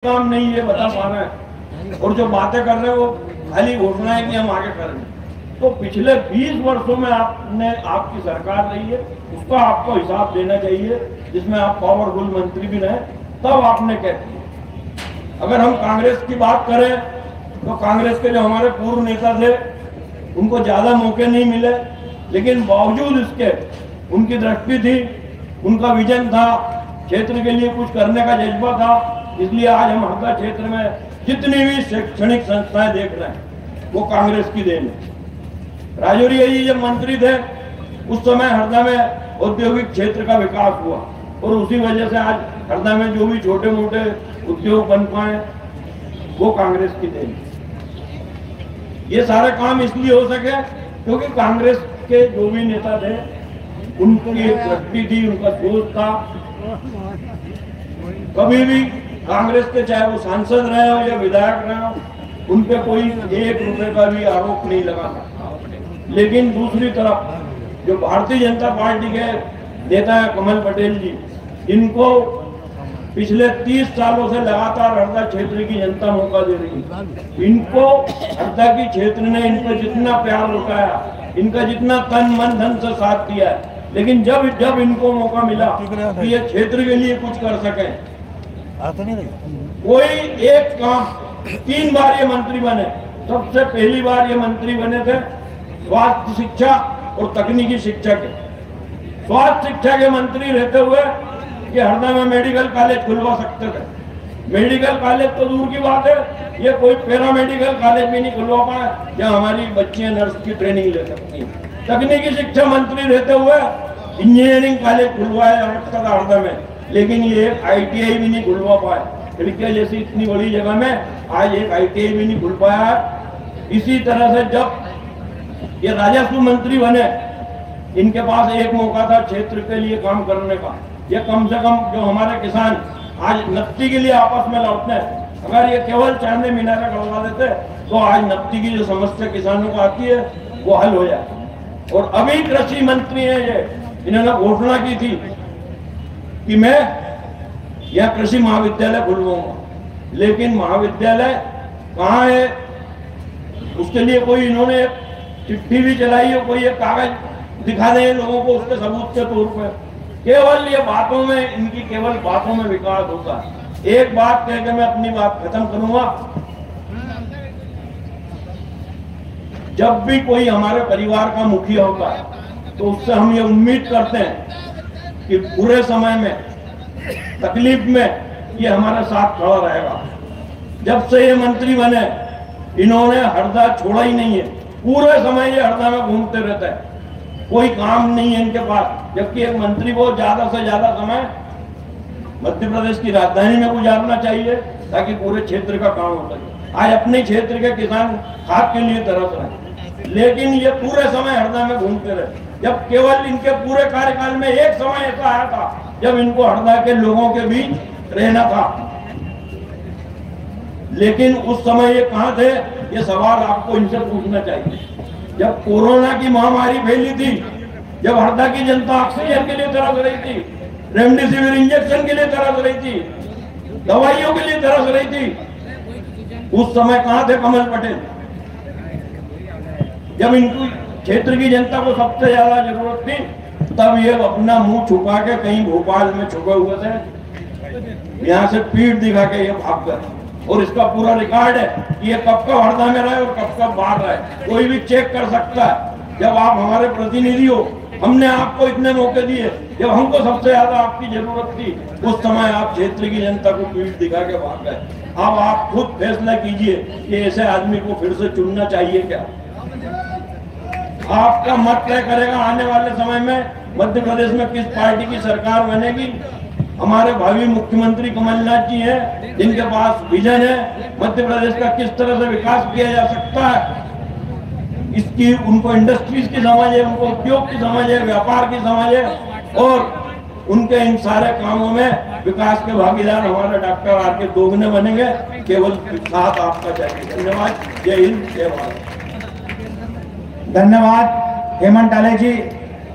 काम नहीं ये बता पा रहे हैं और जो बातें कर रहे हैं वो खाली घोषणाएं कि हम आगे करेंगे। तो पिछले 20 वर्षों में आपकी सरकार रही है, उसका आपको हिसाब देना चाहिए, जिसमें आप पावरफुल मंत्री भी रहे, तब आपने क्या किया। अगर हम कांग्रेस की बात करें तो कांग्रेस के जो हमारे पूर्व नेता थे उनको ज्यादा मौके नहीं मिले, लेकिन बावजूद इसके उनकी दृष्टि थी, उनका विजन था, क्षेत्र के लिए कुछ करने का जज्बा था। इसलिए आज हम हरदा क्षेत्र में जितनी भी शैक्षणिक संस्थाएं देख रहे हैं वो कांग्रेस की देन है। राजौरिया जी जब मंत्री थे उस समय हरदा में औद्योगिक क्षेत्र का विकास हुआ और उसी वजह से आज हरदा में जो भी छोटे मोटे उद्योग बन पाए वो कांग्रेस की देन है। ये सारे काम इसलिए हो सके क्योंकि कांग्रेस के जो भी नेता थे उनकी एक दृष्टि थी, उनका सोच था। कभी भी कांग्रेस के चाहे वो सांसद रहे हो या विधायक रहे हो उन पे कोई 1 रुपए का भी आरोप नहीं लगा सकता। लेकिन दूसरी तरफ जो भारतीय जनता पार्टी के नेता है कमल पटेल जी, इनको पिछले 30 सालों से लगातार हरदा क्षेत्र की जनता मौका दे रही है। इनको हरदा की क्षेत्र ने इन पर जितना प्यार लुटाया, इनका जितना तन मन धन से साथ दिया है, लेकिन जब इनको मौका मिला कि ये क्षेत्र के लिए कुछ कर सके, कोई एक काम 3 बार ये मंत्री बने। सबसे पहली बार ये मंत्री बने थे स्वास्थ्य शिक्षा और तकनीकी शिक्षा के। स्वास्थ्य शिक्षा के मंत्री रहते हुए ये हरदा में मेडिकल कॉलेज खुलवा सकते थे। मेडिकल कॉलेज तो दूर की बात है, ये कोई पैरामेडिकल कॉलेज भी नहीं खुलवा पाए जहाँ हमारी बच्चियां नर्स की ट्रेनिंग ले सकती हैं। तकनीकी शिक्षा मंत्री रहते हुए इंजीनियरिंग कॉलेज खुलवाया हरदा में, लेकिन ये ITI भी नहीं खुलवा पाए। खिड़कियां जैसी इतनी बड़ी जगह में आज एक ITI भी नहीं खुल पाया है। इसी तरह से जब ये राजस्व मंत्री बने, इनके पास एक मौका था क्षेत्र के लिए काम करने का। ये कम से कम जो हमारे किसान आज नफ्ती के लिए आपस में लौटते हैं, अगर ये केवल चांदे मीनारे करवा देते तो आज नफ्ती की जो समस्या किसानों को आती है वो हल हो जाए। और अभी कृषि मंत्री है ये, इन्होंने घोषणा की थी कि मैं यह कृषि महाविद्यालय खुलवाऊंगा, लेकिन महाविद्यालय कहाँ है उसके लिए कोई इन्होंने चिट्ठी भी चलाई हो, कोई एक कागज दिखा दे लोगों को उसके सबूत के तौर पर। केवल ये बातों में, इनकी केवल बातों में विकास होता है। एक बात कह के मैं अपनी बात खत्म करूंगा। जब भी कोई हमारे परिवार का मुखिया होता है तो उससे हम ये उम्मीद करते हैं कि बुरे समय में, तकलीफ में ये हमारे साथ खड़ा रहेगा। जब से ये मंत्री बने इन्होंने हरदा छोड़ा ही नहीं है। पूरे समय ये हरदा में घूमते रहते हैं, कोई काम नहीं है इनके पास। जबकि एक मंत्री को ज्यादा से ज्यादा समय मध्य प्रदेश की राजधानी में गुजारना चाहिए ताकि पूरे क्षेत्र का काम हो सके। आज अपने क्षेत्र के किसान खाद के लिए तरस रहे, लेकिन ये पूरे समय हरदा में घूमते रहे। जब केवल इनके पूरे कार्यकाल में एक समय ऐसा आया था जब इनको हरदा के लोगों के बीच रहना था, लेकिन उस समय ये कहां थे, ये सवाल आपको इनसे पूछना चाहिए। जब कोरोना की महामारी फैली थी, जब हरदा की जनता ऑक्सीजन के लिए तरस रही थी, रेमडेसिविर इंजेक्शन के लिए तरस रही थी, दवाइयों के लिए तरस रही थी, उस समय कहां थे कमल पटेल। जब इनको क्षेत्र की जनता को सबसे ज्यादा जरूरत थी तब ये अपना मुंह छुपा के कहीं भोपाल में छुपे हुए थे, यहाँ से पीठ दिखा के ये भाग गए। और इसका पूरा रिकॉर्ड है कि ये कब कब हरदा में रहे और कब कब बाहर रहे, कोई भी चेक कर सकता है। जब आप हमारे प्रतिनिधि हो, हमने आपको इतने मौके दिए, जब हमको सबसे ज्यादा आपकी जरूरत थी उस समय आप क्षेत्र की जनता को पीठ दिखा के भाग गए। अब आप खुद फैसला कीजिए कि ऐसे आदमी को फिर से चुनना चाहिए क्या। आपका मत तय करेगा आने वाले समय में मध्य प्रदेश में किस पार्टी की सरकार बनेगी। हमारे भावी मुख्यमंत्री कमलनाथ जी हैं, जिनके पास विजन है मध्य प्रदेश का किस तरह से विकास किया जा सकता है। इसकी उनको इंडस्ट्रीज की समझ है, उनको उद्योग की समझ है, व्यापार की समझ है, और उनके इन सारे कामों में विकास के भागीदार हमारे डॉक्टर आर के दोगुने बनेंगे। केवल साथ आपका चाहिए। धन्यवाद। जय हिंद, जय भारत। धन्यवाद हेमंत आले जी।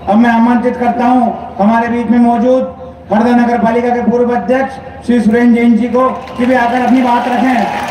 अब मैं आमंत्रित करता हूं हमारे बीच में मौजूद हरदा नगर पालिका के पूर्व अध्यक्ष श्री सुरेंद्र जैन जी को कि वे आकर अपनी बात रखें।